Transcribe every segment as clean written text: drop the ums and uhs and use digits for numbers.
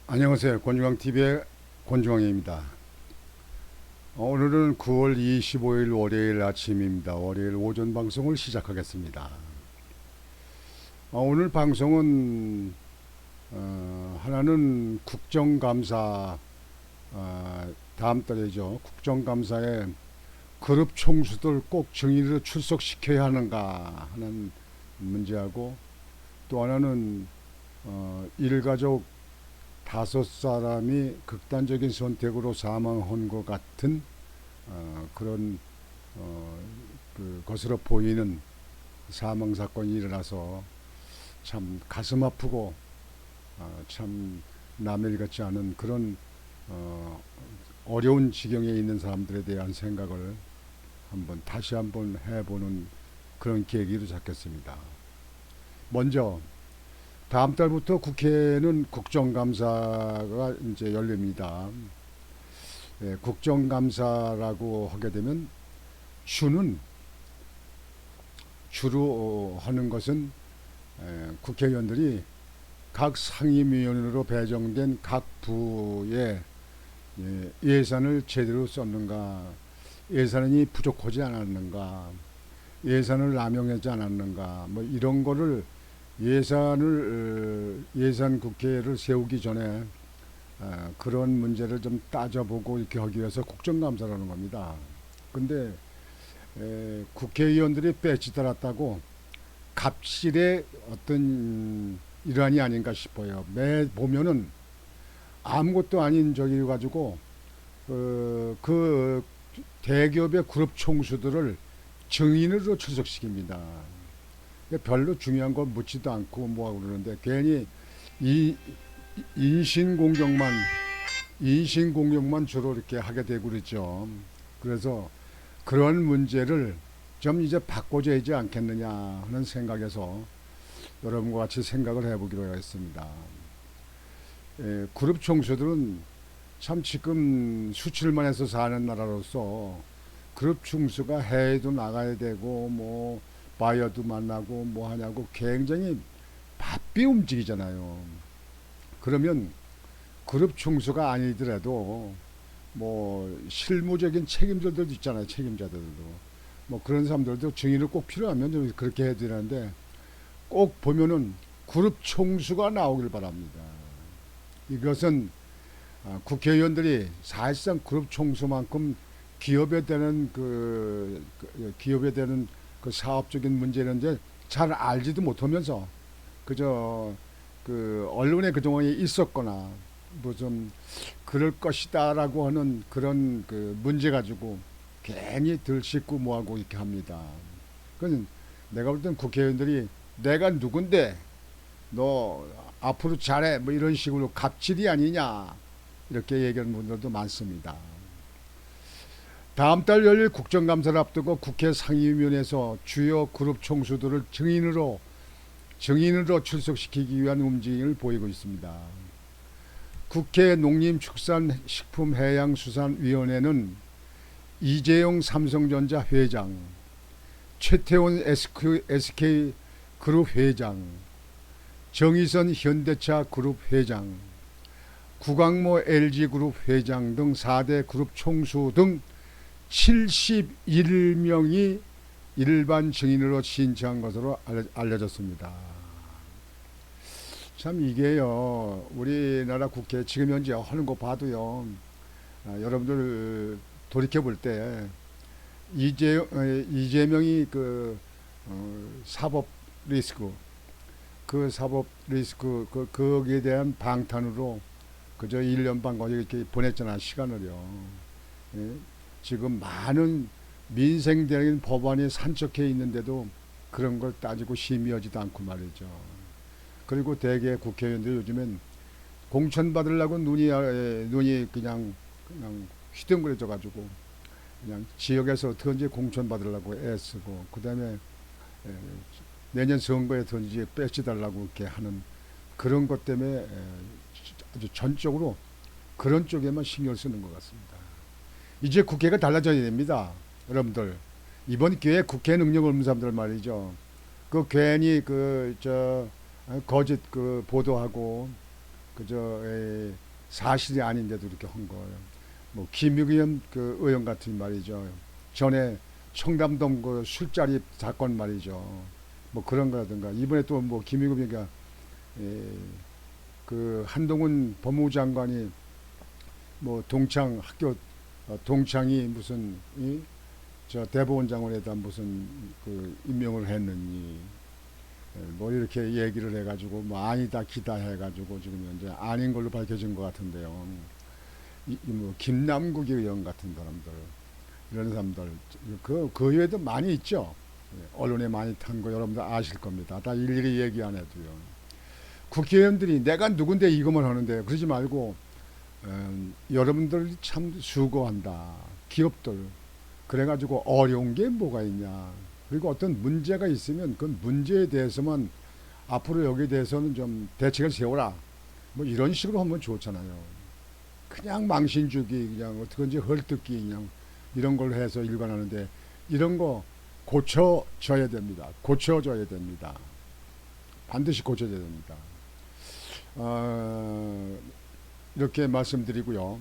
안녕하세요. 권중광TV의 권중광입니다. 오늘은 9월 25일 월요일 아침입니다. 월요일 오전 방송을 시작하겠습니다. 오늘 방송은 하나는 국정감사, 다음 달이죠. 국정감사에 그룹 총수들 꼭 정의로 출석시켜야 하는가 하는 문제하고, 또 하나는 일가족 5사람이 극단적인 선택으로 사망한 것 같은 그런 것으로 보이는 사망 사건이 일어나서 참 가슴 아프고 참 남일 같지 않은 그런 어려운 지경에 있는 사람들에 대한 생각을 다시 한번 해보는 그런 계기로 잡겠습니다. 먼저 다음 달부터 국회는 국정감사가 이제 열립니다. 국정감사라고 하게 되면 주로 하는 것은 국회의원들이 각 상임위원으로 배정된 각 부의 예산을 제대로 썼는가, 예산이 부족하지 않았는가, 예산을 남용하지 않았는가, 뭐 이런 거를 예산 국회를 세우기 전에 그런 문제를 좀 따져보고 이렇게 하기 위해서 국정감사라는 겁니다. 근데 국회의원들이 배치 달았다고 갑질의 어떤 일환이 아닌가 싶어요. 매 보면은 아무것도 아닌 저기 가지고 그 대기업의 그룹 총수들을 증인으로 출석시킵니다. 별로 중요한 건 묻지도 않고 뭐하고 그러는데 괜히 이 인신공격만 주로 이렇게 하게 되고 그러죠. 그래서 그런 문제를 좀 이제 바꿔줘야 하지 않겠느냐 하는 생각에서 여러분과 같이 생각을 해보기로 했습니다. 그룹 총수들은 참 지금 수출만 해서 사는 나라로서 그룹 총수가 해외도 나가야 되고 뭐 바이어도 만나고 뭐 하냐고 굉장히 바삐 움직이잖아요. 그러면 그룹 총수가 아니더라도 뭐 실무적인 책임자들도 있잖아요. 책임자들도 뭐 그런 사람들도 증인을 꼭 필요하면 좀 그렇게 해야 되는데, 꼭 보면은 그룹 총수가 나오길 바랍니다. 이것은 국회의원들이 사실상 그룹 총수만큼 기업에 대는 그 사업적인 문제는 이제 잘 알지도 못하면서 그저 그 언론에 그동안에 있었거나 뭐 좀 그럴 것이다라고 하는 그런 그 문제 가지고 괜히 들씻고 뭐하고 이렇게 합니다. 그건 내가 볼 땐 국회의원들이 내가 누군데 너 앞으로 잘해 뭐 이런 식으로 갑질이 아니냐 이렇게 얘기하는 분들도 많습니다. 다음 달 열릴 국정감사를 앞두고 국회 상임위원회에서 주요 그룹 총수들을 증인으로 출석시키기 위한 움직임을 보이고 있습니다. 국회 농림축산식품해양수산위원회는 이재용 삼성전자 회장, 최태원 SK그룹 회장, 정의선 현대차 그룹 회장, 구광모 LG그룹 회장 등 4대 그룹 총수 등 71명이 일반 증인으로 신청한 것으로 알려졌습니다. 참 이게요, 우리나라 국회 지금 현재 하는 거 봐도요, 여러분들 돌이켜 볼 때 이재명이 사법 리스크, 거기에 대한 방탄으로 그저 1년 반 거기 이렇게 보냈잖아, 시간을요. 예? 지금 많은 민생적인 법안이 산적해 있는데도 그런 걸 따지고 심의하지도 않고 말이죠. 그리고 대개 국회의원들 요즘엔 공천 받으려고 눈이 그냥 휘둥그레져 가지고 그냥 지역에서 어떻게든지 공천 받으려고 애쓰고, 그다음에 내년 선거에 어떻게든지 뺏어달라고 이렇게 하는 그런 것 때문에 아주 전적으로 그런 쪽에만 신경을 쓰는 것 같습니다. 이제 국회가 달라져야 됩니다. 여러분들, 이번 기회에 국회 능력 없는 사람들 말이죠. 그 괜히 거짓 보도하고 그저 사실이 아닌데도 이렇게 한 거예요. 뭐 김의겸 그 의원 같은 말이죠. 전에 청담동 그 술자리 사건 말이죠. 뭐 그런 거라든가 이번에 또 뭐 김의겸이가 그 한동훈 법무부 장관이 뭐 동창 학교 동창이 무슨 저 대법원 장관에다 무슨 그 임명을 했느니 뭐 이렇게 얘기를 해가지고 뭐 아니다 기다 해가지고 지금 현재 아닌 걸로 밝혀진 것 같은데요. 뭐 김남국 의원 같은 사람들 이런 사람들 그 외에도 많이 있죠. 언론에 많이 탄 거 여러분들 아실 겁니다. 다 일일이 얘기 안 해도요. 국회의원들이 내가 누군데 이것만 하는데 그러지 말고 여러분들 참 수고한다. 기업들 그래가지고 어려운 게 뭐가 있냐. 그리고 어떤 문제가 있으면 그 문제에 대해서만 앞으로 여기에 대해서는 좀 대책을 세워라. 뭐 이런 식으로 하면 좋잖아요. 그냥 망신 주기 그냥 어떻게든지 헐뜯기 그냥 이런 걸 해서 일관하는데 이런 거 고쳐져야 됩니다. 고쳐져야 됩니다. 반드시 고쳐져야 됩니다. 이렇게 말씀드리고요.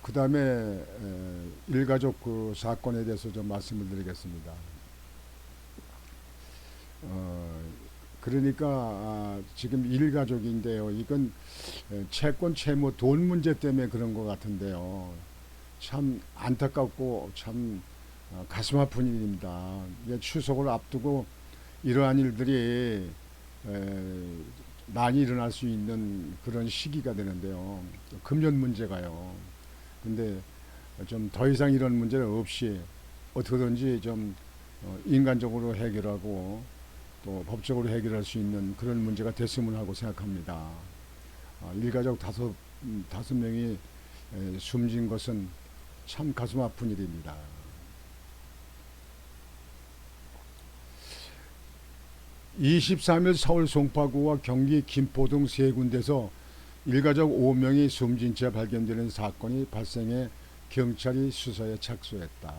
그 다음에 일가족 그 사건에 대해서 좀 말씀을 드리겠습니다. 그러니까 지금 일가족인데요. 이건 채권 채무 돈 문제 때문에 그런 것 같은데요. 참 안타깝고 참 가슴 아픈 일입니다. 추석을 앞두고 이러한 일들이 많이 일어날 수 있는 그런 시기가 되는데요. 금년 문제가요. 근데 좀 더 이상 이런 문제는 없이 어떻게든지 좀 인간적으로 해결하고 또 법적으로 해결할 수 있는 그런 문제가 됐으면 하고 생각합니다. 일가족 다섯 명이 숨진 것은 참 가슴 아픈 일입니다. 23일 서울 송파구와 경기 김포 등 세 군데서 일가족 5명이 숨진 채 발견되는 사건이 발생해 경찰이 수사에 착수했다.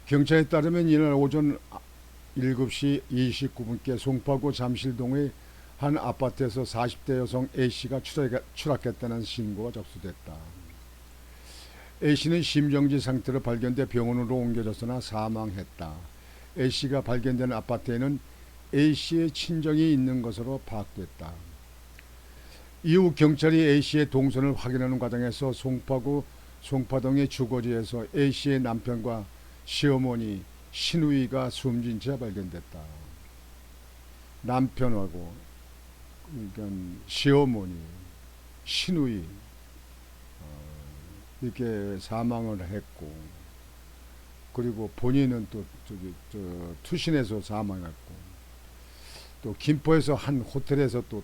경찰에 따르면 이날 오전 7시 29분께 송파구 잠실동의 한 아파트에서 40대 여성 A씨가 추락했다는 신고가 접수됐다. A씨는 심정지 상태로 발견돼 병원으로 옮겨졌으나 사망했다. A씨가 발견된 아파트에는 A씨의 친정이 있는 것으로 파악됐다. 이후 경찰이 A씨의 동선을 확인하는 과정에서 송파구 송파동의 주거지에서 A씨의 남편과 시어머니 신우이가 숨진 채 발견됐다. 남편하고 그러니까 시어머니 신우이 이렇게 사망을 했고 그리고 본인은 또 투신해서 사망했고 또 김포에서 한 호텔에서 또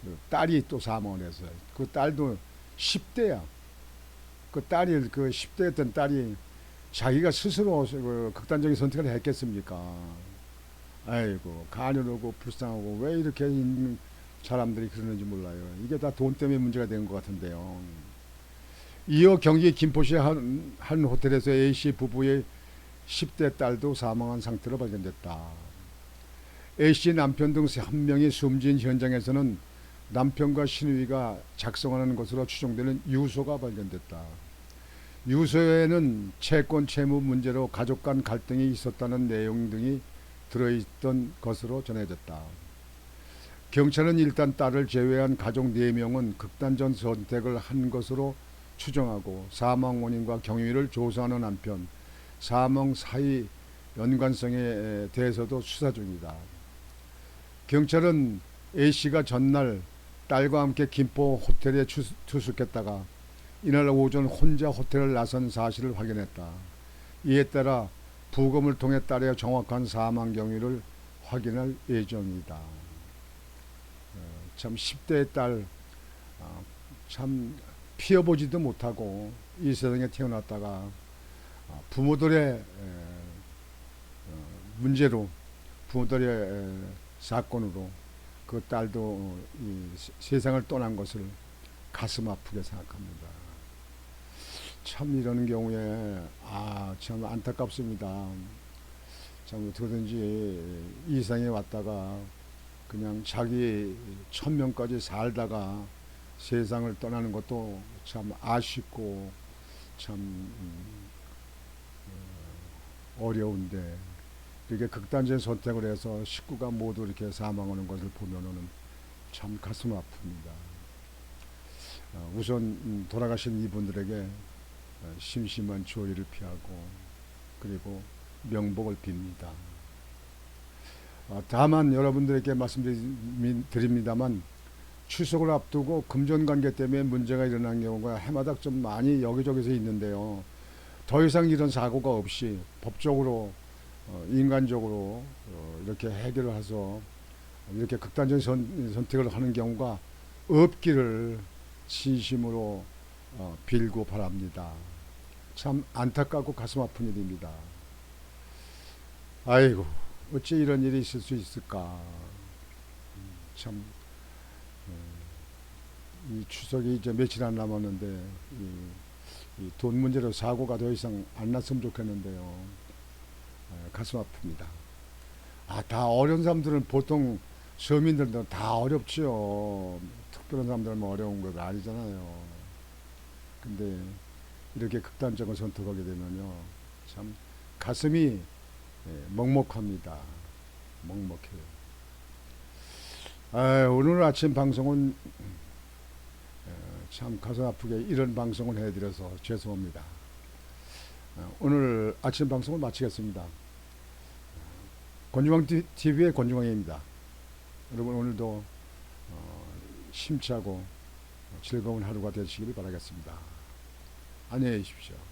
그 딸이 또 사망을 했어요. 그 딸도 10대야. 그 딸이 그 10대였던 딸이 자기가 스스로 그 극단적인 선택을 했겠습니까? 아이고 가련하고 불쌍하고 왜 이렇게 있는 사람들이 그러는지 몰라요. 이게 다 돈 때문에 문제가 된 것 같은데요. 이어 경기 김포시 한 호텔에서 A씨 부부의 10대 딸도 사망한 상태로 발견됐다. A씨 남편 등 한 명이 숨진 현장에서는 남편과 신우이가 작성하는 것으로 추정되는 유서가 발견됐다. 유서에는 채권 채무 문제로 가족 간 갈등이 있었다는 내용 등이 들어있던 것으로 전해졌다. 경찰은 일단 딸을 제외한 가족 4명은 극단적 선택을 한 것으로 추정하고 사망 원인과 경위를 조사하는 한편 사망 사이 연관성에 대해서도 수사 중이다. 경찰은 A씨가 전날 딸과 함께 김포 호텔에 투숙했다가 이날 오전 혼자 호텔을 나선 사실을 확인했다. 이에 따라 부검을 통해 딸의 정확한 사망 경위를 확인할 예정이다. 참 10대의 딸 참 피어보지도 못하고 이 세상에 태어났다가 부모들의 문제로 부모들의 사건으로 그 딸도 이 세상을 떠난 것을 가슴 아프게 생각합니다. 참 이런 경우에 참 안타깝습니다. 참 어떻게든지 이 세상에 왔다가 그냥 자기 천명까지 살다가 세상을 떠나는 것도 참 아쉽고 참 어려운데 이렇게 극단적인 선택을 해서 식구가 모두 이렇게 사망하는 것을 보면은 참 가슴 아픕니다. 우선 돌아가신 이분들에게 심심한 조의를 피하고 그리고 명복을 빕니다. 다만 여러분들에게 말씀드립니다만 추석을 앞두고 금전관계 때문에 문제가 일어난 경우가 해마다 좀 많이 여기저기서 있는데요. 더 이상 이런 사고가 없이 법적으로 인간적으로 이렇게 해결을 해서 이렇게 극단적인 선택을 하는 경우가 없기를 진심으로 빌고 바랍니다. 참 안타깝고 가슴 아픈 일입니다. 아이고 어찌 이런 일이 있을 수 있을까. 참 이 추석이 이제 며칠 안 남았는데 돈 문제로 사고가 더 이상 안 났으면 좋겠는데요. 가슴 아픕니다. 다 어려운 사람들은 보통 서민들도 다 어렵죠. 특별한 사람들은 어려운 거 아니잖아요. 근데 이렇게 극단적인 선택하게 되면요, 참 가슴이 먹먹합니다. 먹먹해요. 오늘 아침 방송은 참 가슴 아프게 이런 방송을 해드려서 죄송합니다. 오늘 아침 방송을 마치겠습니다. 권중왕 TV의 권중왕입니다. 여러분 오늘도 심차고 즐거운 하루가 되시길 바라겠습니다. 안녕히 계십시오.